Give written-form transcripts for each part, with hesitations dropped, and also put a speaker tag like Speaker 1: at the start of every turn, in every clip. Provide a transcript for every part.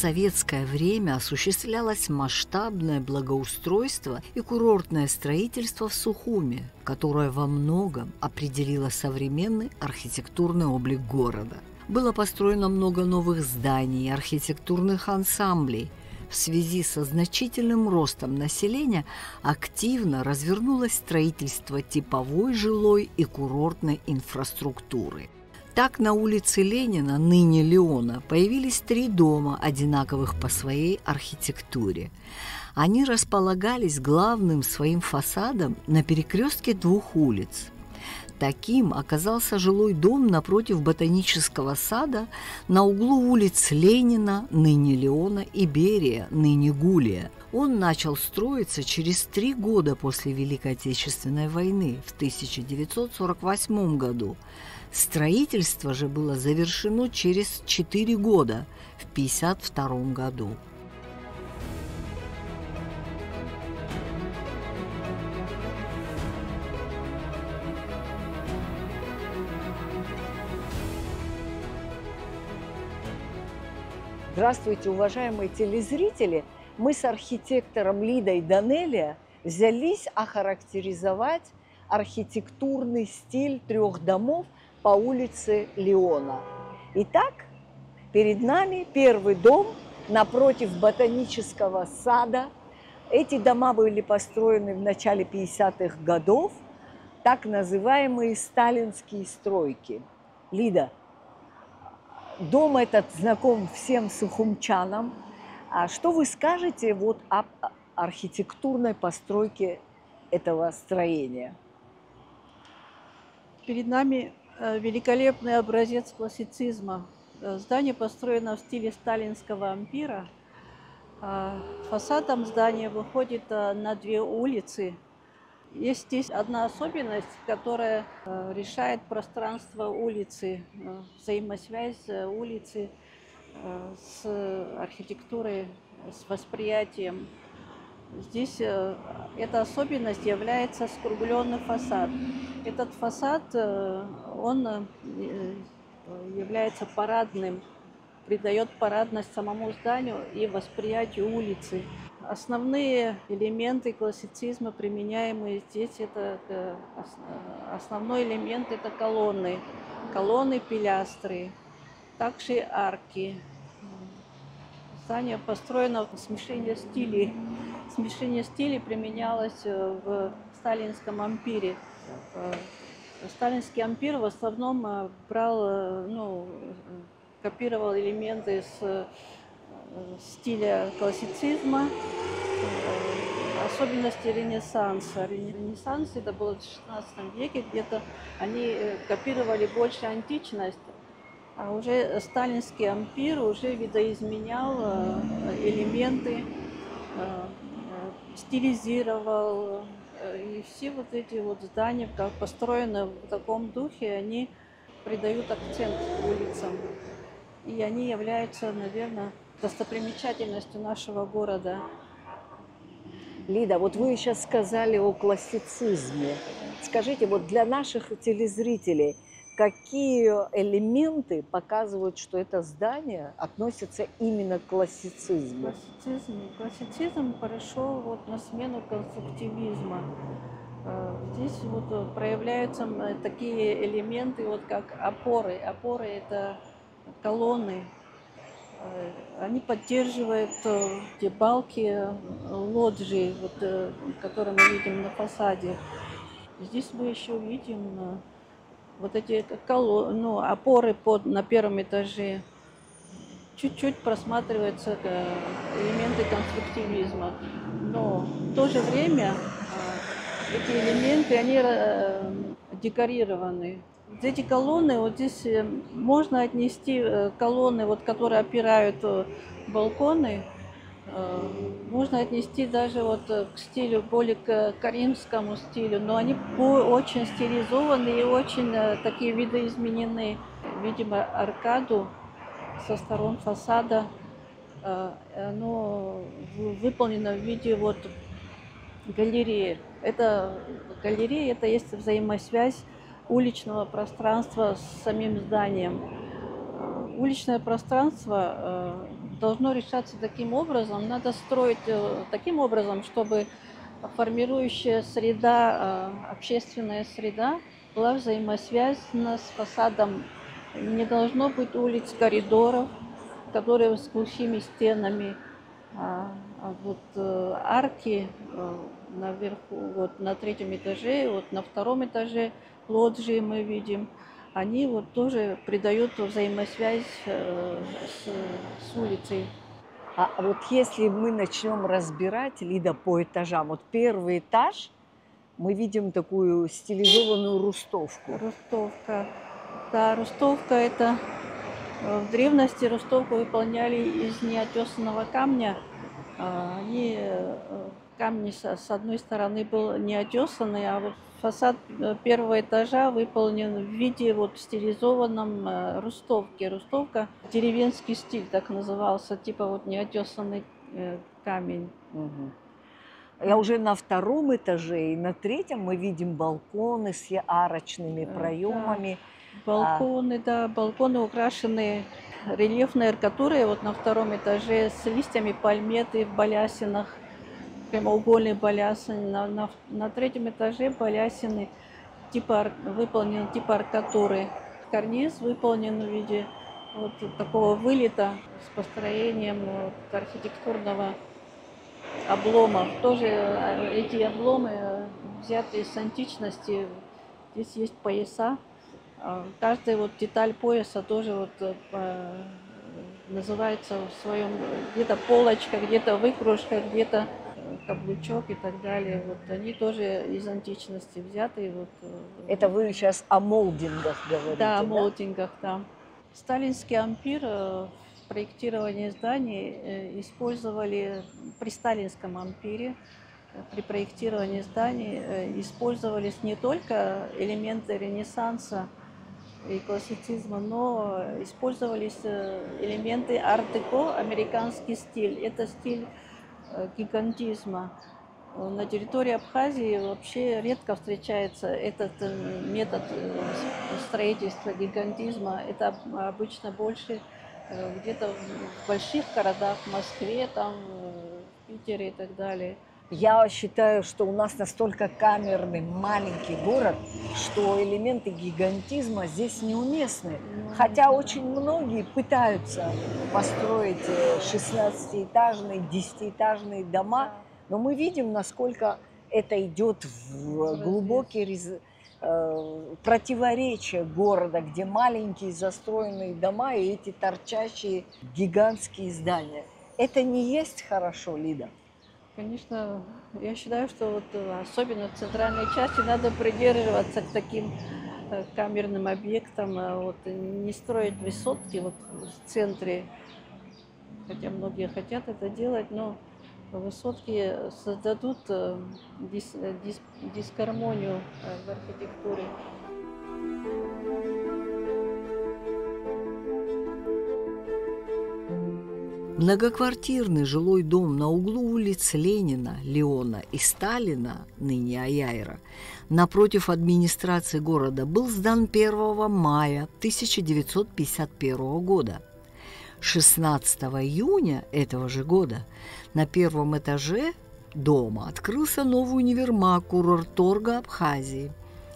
Speaker 1: советское время осуществлялось масштабное благоустройство и курортное строительство в Сухуми, которое во многом определило современный архитектурный облик города. Было построено много новых зданий и архитектурных ансамблей. В связи со значительным ростом населения активно развернулось строительство типовой жилой и курортной инфраструктуры. Так, на улице Ленина, ныне Леона, появились 3 дома, одинаковых по своей архитектуре. Они располагались главным своим фасадом на перекрестке 2 улиц. Таким оказался жилой дом напротив Ботанического сада на углу улиц Ленина, ныне Леона, и Берия, ныне Гулия. Он начал строиться через 3 года после Великой Отечественной войны, в 1948 году. Строительство же было завершено через 4 года, в 1952 году.
Speaker 2: Здравствуйте, уважаемые телезрители! Мы с архитектором Лидой Данелия взялись охарактеризовать архитектурный стиль 3 домов по улице Леона. Итак, перед нами первый дом напротив Ботанического сада. Эти дома были построены в начале 50-х годов, так называемые сталинские стройки. Лида, дом этот знаком всем сухумчанам. А что вы скажете вот об архитектурной постройке этого строения?
Speaker 3: Перед нами великолепный образец классицизма. Здание построено в стиле сталинского ампира. Фасадом здания выходит на 2 улицы. Есть здесь одна особенность, которая решает пространство улицы, взаимосвязь улицы с архитектурой, с восприятием. Здесь эта особенность является скругленный фасад. Этот фасад, он является парадным, придает парадность самому зданию и восприятию улицы. Основные элементы классицизма, применяемые здесь, основной элемент – это колонны, пилястры, также арки. Здание построено в смешении стилей. Смешение стилей применялось в сталинском ампире. Сталинский ампир в основном копировал элементы с стиля классицизма, особенности Ренессанса. Ренессанс это было в XVI веке, где-то они копировали больше античность, а уже сталинский ампир уже видоизменял элементы, стилизировал. И все вот эти вот здания, как построены в таком духе, они придают акцент улицам. И они являются, наверное, достопримечательностью нашего города.
Speaker 2: Лида, вот вы сейчас сказали о классицизме. Скажите, вот для наших телезрителей, какие элементы показывают, что это здание относится именно к классицизму?
Speaker 3: Классицизм прошел вот на смену конструктивизма. Здесь вот проявляются такие элементы, вот как опоры. Опоры – это колонны. Они поддерживают те балки, лоджии, вот, которые мы видим на фасаде. Здесь мы еще видим вот эти опоры на 1-м этаже. Чуть-чуть просматриваются элементы конструктивизма. Но в то же время эти элементы, они декорированы. Эти колонны, вот здесь можно отнести колонны, вот, которые опирают балконы, можно отнести даже вот к стилю, более к каримскому стилю, но они очень стилизованы и очень такие видоизменены. Видимо, аркаду со сторон фасада, оно выполнено в виде вот галереи. Галерея – это есть взаимосвязь уличного пространства с самим зданием. Уличное пространство должно решаться таким образом. Надо строить таким образом, чтобы формирующая среда, общественная среда была взаимосвязана с фасадом. Не должно быть улиц, коридоров, которые с глухими стенами. Арки наверху, вот на третьем этаже, вот на втором этаже лоджии мы видим, они вот тоже придают взаимосвязь с улицей.
Speaker 2: А вот если мы начнем разбирать, Лида, по этажам, вот первый этаж, мы видим такую стилизованную рустовку.
Speaker 3: Рустовка. Да, рустовка это в древности рустовку выполняли из неотесанного камня. Камни с одной стороны был неотесанный, а вот фасад первого этажа выполнен в виде вот стилизованном рустовки. Рустовка деревенский стиль так назывался, типа вот неотесанный камень.
Speaker 2: А уже на втором этаже и на третьем мы видим балконы с арочными проемами.
Speaker 3: Да. Балконы, да, балконы украшены рельефной аркатурой. Вот на втором этаже с листьями пальметы в балясинах, прямоугольные балясины. На третьем этаже балясины выполнены типа аркатуры. Карниз выполнен в виде вот такого вылета с построением вот архитектурного облома. Тоже эти обломы взяты с античности. Здесь есть пояса. Каждая вот деталь пояса тоже вот называется в своем, где-то полочка, где-то выкружка, где-то каблучок и так далее. Вот они тоже из античности взяты. Вот.
Speaker 2: Это вы сейчас о молдингах говорите,
Speaker 3: да?
Speaker 2: Да,
Speaker 3: о молдингах, да. Сталинский ампир в проектировании зданий использовали при сталинском ампире. При проектировании зданий использовались не только элементы Ренессанса и классицизма, но использовались элементы арт-деко, американский стиль. Это стиль гигантизма. На территории Абхазии вообще редко встречается этот метод строительства гигантизма. Это обычно больше где-то в больших городах, в Москве, там, в Питере и так далее.
Speaker 2: Я считаю, что у нас настолько камерный маленький город, что элементы гигантизма здесь неуместны. Хотя очень многие пытаются построить 16-этажные, 10-этажные дома, но мы видим, насколько это идет в глубокие противоречия города, где маленькие застроенные дома и эти торчащие гигантские здания. Это не есть хорошо, Лида?
Speaker 3: Конечно, я считаю, что вот особенно в центральной части надо придерживаться к таким камерным объектам, вот, не строить высотки вот в центре, хотя многие хотят это делать, но высотки создадут дисгармонию в архитектуре.
Speaker 1: Многоквартирный жилой дом на углу улиц Ленина, Леона и Сталина, ныне Аяйра, напротив администрации города, был сдан 1 мая 1951 года. 16 июня этого же года на первом этаже дома открылся новый универмаг «Курорторга Абхазии».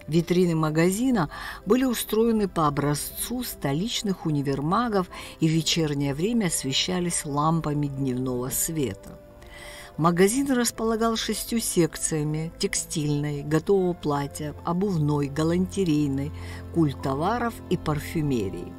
Speaker 1: Витрины магазина были устроены по образцу столичных универмагов и в вечернее время освещались лампами дневного света. Магазин располагал 6 секциями – текстильной, готового платья, обувной, галантерейной, культтоваров и парфюмерии.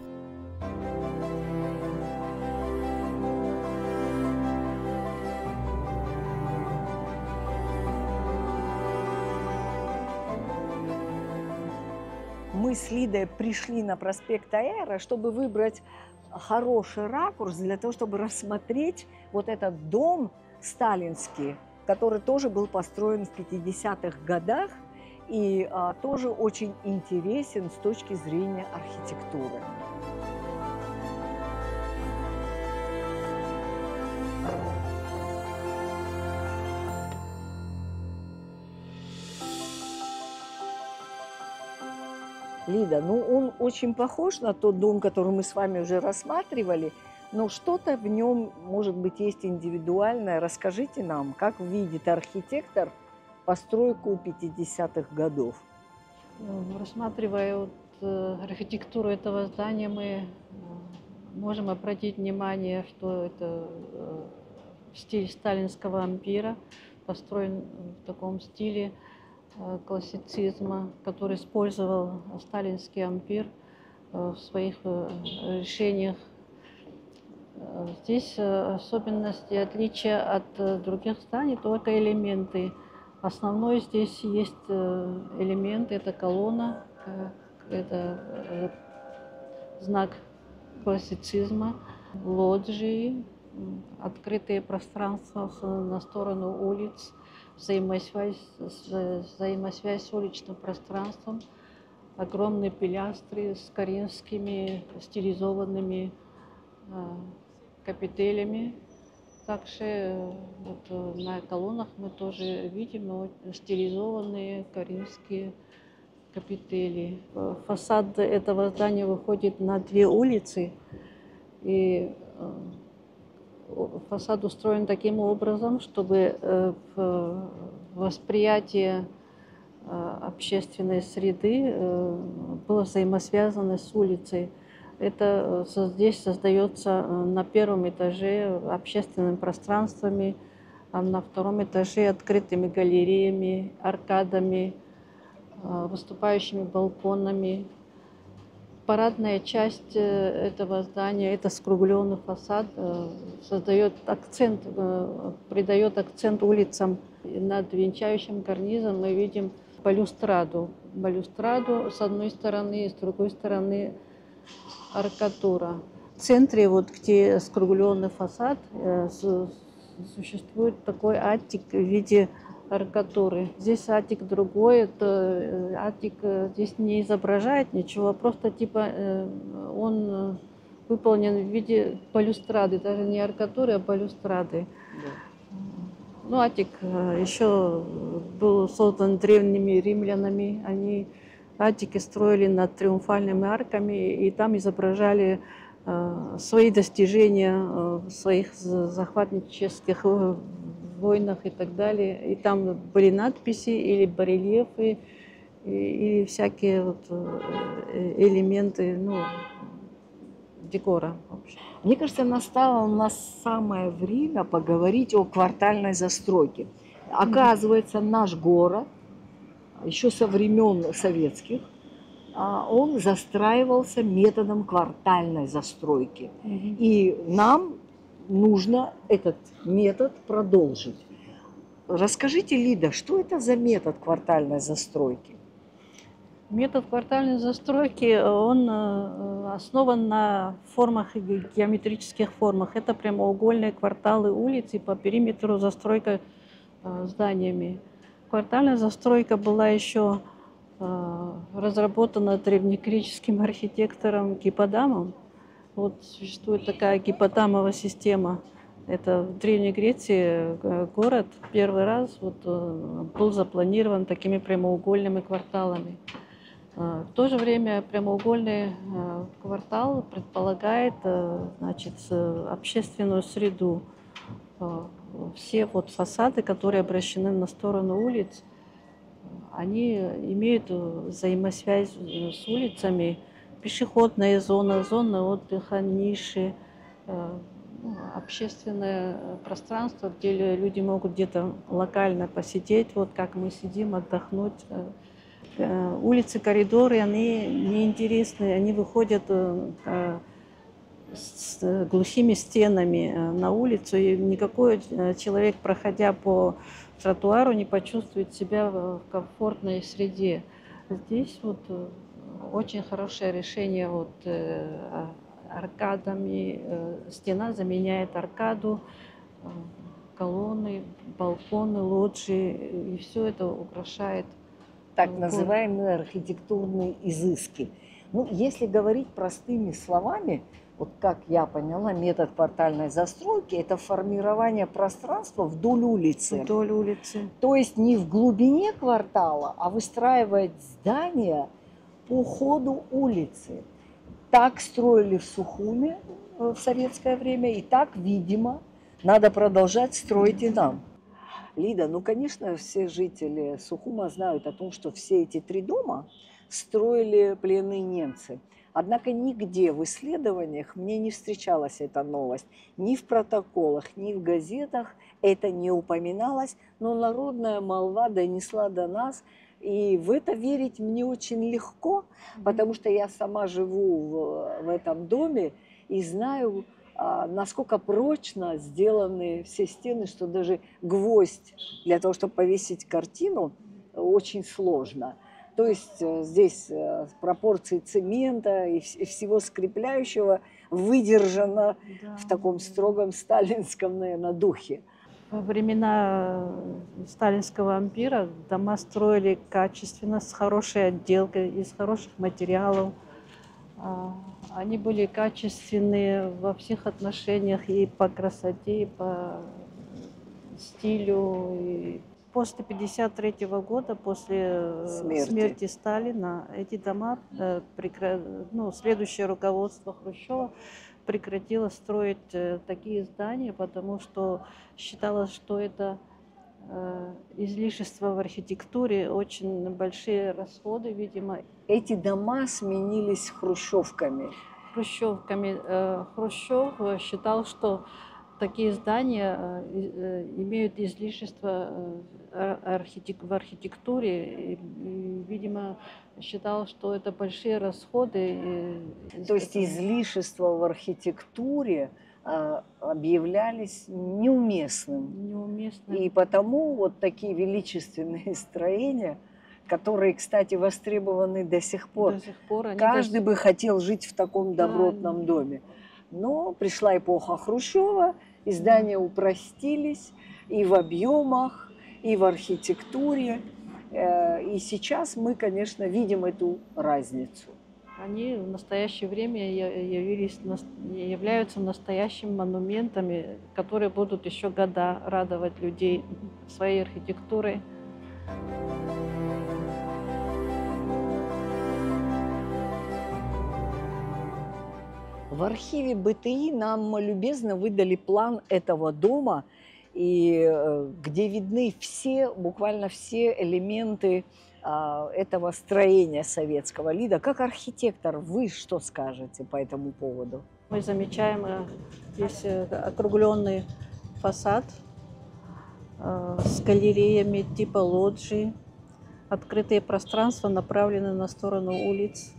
Speaker 2: Мы с Лидой пришли на проспект Аяйра, чтобы выбрать хороший ракурс для того, чтобы рассмотреть вот этот дом сталинский, который тоже был построен в 50-х годах и тоже очень интересен с точки зрения архитектуры. Лида, ну он очень похож на тот дом, который мы с вами уже рассматривали, Но что-то в нем, может быть, есть индивидуальное. Расскажите нам, как видит архитектор постройку 50-х годов?
Speaker 3: Рассматривая архитектуру этого здания, мы можем обратить внимание, что это стиль сталинского ампира, построен в таком стиле классицизма, который использовал сталинский ампир в своих решениях. Здесь особенности, отличия от других зданий, только элементы. Основной здесь есть элемент, это колонна, это знак классицизма, лоджии, открытые пространства на сторону улиц, взаимосвязь с уличным пространством, огромные пилястры с коринфскими стилизованными капителями. Также на колоннах мы тоже видим стилизованные коринфские капители. Фасад этого здания выходит на 2 улицы, и фасад устроен таким образом, чтобы восприятие общественной среды было взаимосвязано с улицей. Это здесь создается на 1-м этаже общественными пространствами, а на 2-м этаже открытыми галереями, аркадами, выступающими балконами. Парадная часть этого здания, это скругленный фасад, создает акцент, придает акцент улицам. Над венчающим карнизом мы видим балюстраду. Балюстраду с одной стороны, и с другой стороны аркатура. В центре, где скругленный фасад, существует такой аттик в виде аркатуры. Здесь аттик другой, это аттик здесь не изображает ничего, просто он выполнен в виде балюстрады, даже не аркатуры, а балюстрады. Ну, аттик еще был создан древними римлянами. Они аттики строили над триумфальными арками, и там изображали свои достижения в своих захватнических войнах и так далее. И там были надписи или барельефы, и всякие элементы, декора.
Speaker 2: Мне кажется, настало у нас самое время поговорить о квартальной застройке. Оказывается, наш город еще со времен советских он застраивался методом квартальной застройки. И нам нужно этот метод продолжить. Расскажите, Лида, что это за метод квартальной застройки?
Speaker 3: Метод квартальной застройки, он основан на формах, геометрических формах. Это прямоугольные кварталы улиц, и по периметру застройка зданиями. Квартальная застройка была еще разработана древнегреческим архитектором Гипподамом. Существует такая гипподамова система. Это в Древней Греции город первый раз был запланирован такими прямоугольными кварталами. В то же время прямоугольный квартал предполагает, общественную среду. Все фасады, которые обращены на сторону улиц, они имеют взаимосвязь с улицами. Пешеходная зона, зона отдыха, ниши, общественное пространство, где люди могут где-то локально посидеть, как мы сидим, отдохнуть. Улицы, коридоры, они неинтересны, они выходят с глухими стенами на улицу, и никакой человек, проходя по тротуару, не почувствует себя в комфортной среде. Здесь очень хорошее решение аркадами. Стена заменяет аркаду, колонны, балконы, лоджии, и все это украшает
Speaker 2: так называемые архитектурные изыски. Если говорить простыми словами, как я поняла, метод квартальной застройки – это формирование пространства вдоль улицы.
Speaker 3: Вдоль улицы.
Speaker 2: То есть не в глубине квартала, а выстраивать здания по ходу улицы. Так строили в Сухуме в советское время, и так, видимо, надо продолжать строить и нам. Лида, ну, конечно, все жители Сухума знают о том, что все эти 3 дома строили пленные немцы. Однако нигде в исследованиях мне не встречалась эта новость. Ни в протоколах, ни в газетах это не упоминалось, но народная молва донесла до нас. И в это верить мне очень легко, потому что я сама живу в этом доме и знаю, насколько прочно сделаны все стены, что даже гвоздь для того, чтобы повесить картину, очень сложно. То есть здесь пропорции цемента и всего скрепляющего выдержано в таком строгом сталинском, наверное, духе.
Speaker 3: Во времена сталинского ампира дома строили качественно, с хорошей отделкой, из хороших материалов. Они были качественные во всех отношениях, и по красоте, и по стилю. И после 1953 года, после смерти Сталина, эти дома, следующее руководство Хрущева прекратило строить такие здания, потому что считалось, что это излишество в архитектуре, очень большие расходы, видимо.
Speaker 2: Эти дома сменились хрущевками.
Speaker 3: Хрущев считал, что такие здания имеют излишество в архитектуре, и, видимо, считал, что это большие расходы.
Speaker 2: То есть излишества в архитектуре объявлялись неуместным. И потому вот такие величественные строения, которые, кстати, востребованы до сих пор. Каждый бы хотел жить в таком добротном доме. Но пришла эпоха Хрущева, и здания упростились и в объемах, и в архитектуре. И сейчас мы, конечно, видим эту разницу.
Speaker 3: Они в настоящее время являются настоящими монументами, которые будут еще года радовать людей своей архитектурой.
Speaker 2: В архиве БТИ нам любезно выдали план этого дома, и где видны буквально все элементы этого строения советского. Лида, как архитектор, вы что скажете по этому поводу?
Speaker 3: Мы замечаем здесь округленный фасад с галереями типа лоджии. Открытые пространства направлены на сторону улиц.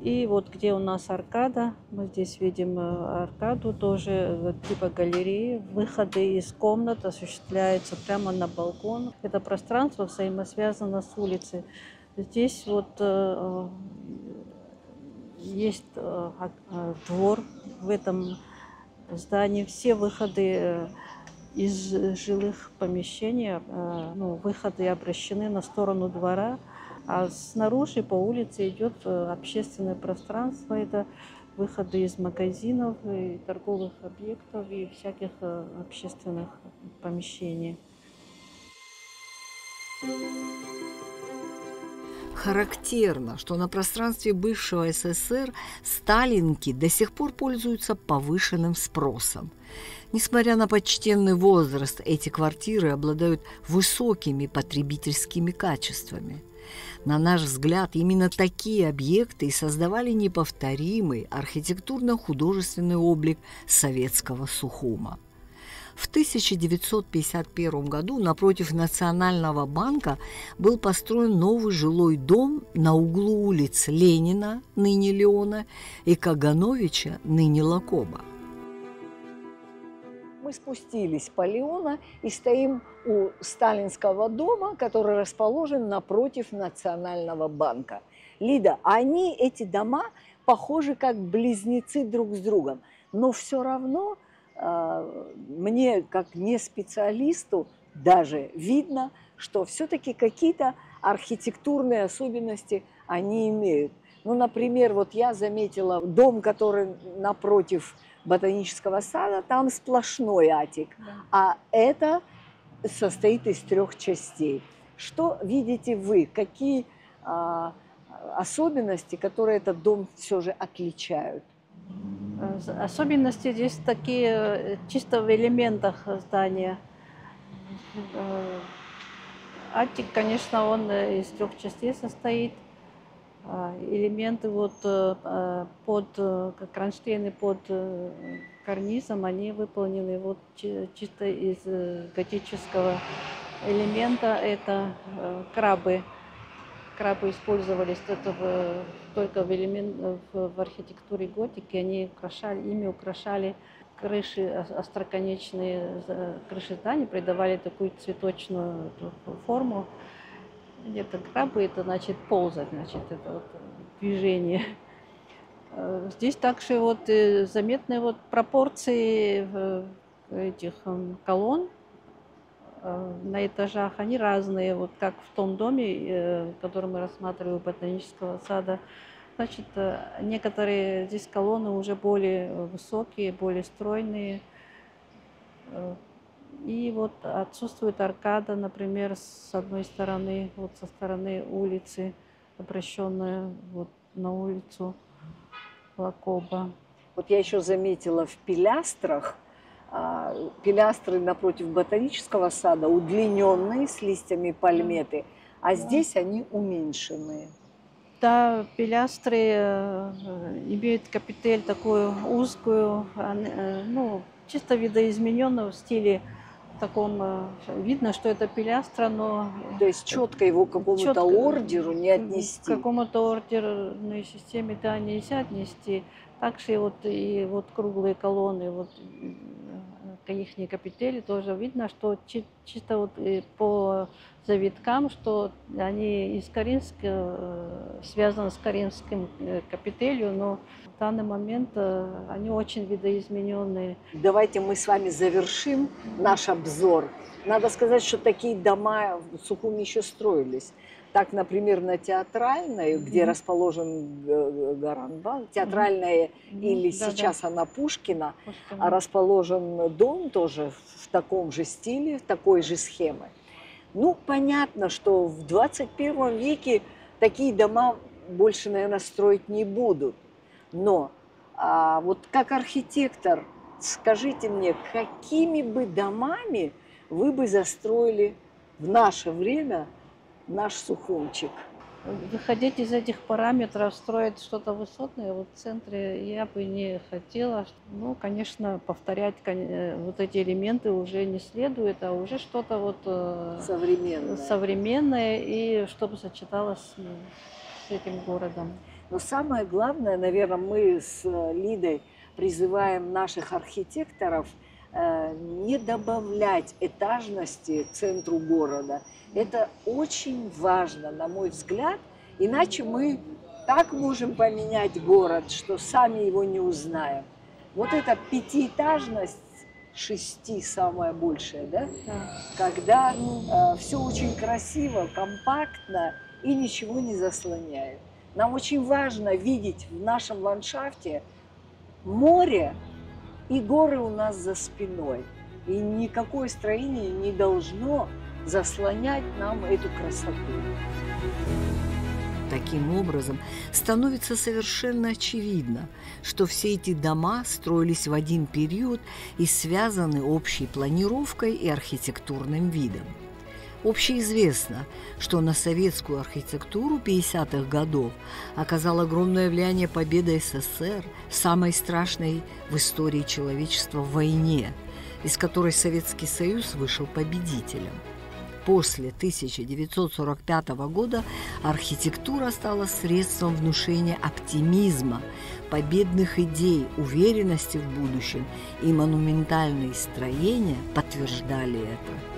Speaker 3: И вот где у нас аркада, мы здесь видим аркаду тоже типа галереи. Выходы из комнат осуществляются прямо на балкон. Это пространство взаимосвязано с улицей. Здесь вот есть двор в этом здании. Все выходы из жилых помещений, выходы обращены на сторону двора. А снаружи по улице идет общественное пространство. Это выходы из магазинов, и торговых объектов и всяких общественных помещений.
Speaker 1: Характерно, что на пространстве бывшего СССР сталинки до сих пор пользуются повышенным спросом. Несмотря на почтенный возраст, эти квартиры обладают высокими потребительскими качествами. На наш взгляд, именно такие объекты и создавали неповторимый архитектурно-художественный облик советского Сухума. В 1951 году напротив Национального банка был построен новый жилой дом на углу улиц Ленина, ныне Леона, и Кагановича, ныне Лакоба.
Speaker 2: Мы спустились по Леона и стоим у сталинского дома, который расположен напротив Национального банка. Лида, эти дома похожи как близнецы друг с другом, но все равно мне, как не специалисту, даже видно, что все-таки какие-то архитектурные особенности они имеют. Ну, например, вот я заметила дом, который напротив Ботанического сада, там сплошной атик, а это состоит из 3 частей. Что видите вы? Какие особенности, которые этот дом все же отличают?
Speaker 3: Особенности здесь такие чисто в элементах здания. Аттик, конечно, он из 3 частей состоит. Элементы вот как кронштейны под карнизом, они выполнены вот чисто из готического элемента. Это крабы. Крабы использовались только в архитектуре готики. Ими украшали крыши, остроконечные крыши зданий, придавали такую цветочную форму. Это крабы, это значит ползать, значит это вот движение. Здесь также вот заметные вот пропорции этих колонн на этажах, они разные, вот как в том доме, который мы рассматриваем, ботанического сада. Значит, некоторые здесь колонны уже более высокие, более стройные. И вот отсутствует аркада, например, с одной стороны, вот со стороны улицы, обращенная вот на улицу Лакоба.
Speaker 2: Вот я еще заметила в пилястрах, пилястры напротив ботанического сада удлиненные с листьями пальметы, а здесь они уменьшенные.
Speaker 3: Да, пилястры имеют капитель такую узкую, ну, чисто видоизмененную в стиле таком. Видно, что это пилястра, но...
Speaker 2: То есть четко его к какому-то ордеру не отнести.
Speaker 3: К какому-то ордерной системе, да, нельзя отнести. Также и вот круглые колонны, вот их капители тоже видно, что чисто вот по завиткам, что они из Каринска, связаны с каринским капителью, но в данный момент они очень видоизмененные.
Speaker 2: Давайте мы с вами завершим наш обзор. Надо сказать, что такие дома в Сухуми еще строились. Так, например, на Театральной, где расположен Гаранбал, Театральная или сейчас она Пушкина, расположен дом тоже в таком же стиле, в такой же схеме. Ну, понятно, что в 21 веке такие дома больше, наверное, строить не будут. Но вот как архитектор, скажите мне, какими бы домами вы бы застроили в наше время наш Сухумчик?
Speaker 3: Выходить из этих параметров, строить что-то высотное вот в центре я бы не хотела. Ну, конечно, повторять вот эти элементы уже не следует, а уже что-то вот современное и чтобы сочеталось с этим городом.
Speaker 2: Но самое главное, наверное, мы с Лидой призываем наших архитекторов не добавлять этажности центру города. Это очень важно, на мой взгляд, иначе мы так можем поменять город, что сами его не узнаем. Вот эта пятиэтажность, 6 самая большая, да? Когда все очень красиво, компактно и ничего не заслоняет. Нам очень важно видеть в нашем ландшафте море и горы у нас за спиной. И никакое строение не должно заслонять нам эту красоту.
Speaker 1: Таким образом, становится совершенно очевидно, что все эти дома строились в один период и связаны общей планировкой и архитектурным видом. Общеизвестно, что на советскую архитектуру 50-х годов оказал огромное влияние победа СССР в самой страшной в истории человечества войне, из которой Советский Союз вышел победителем. После 1945 года архитектура стала средством внушения оптимизма, победных идей, уверенности в будущем, и монументальные строения подтверждали это.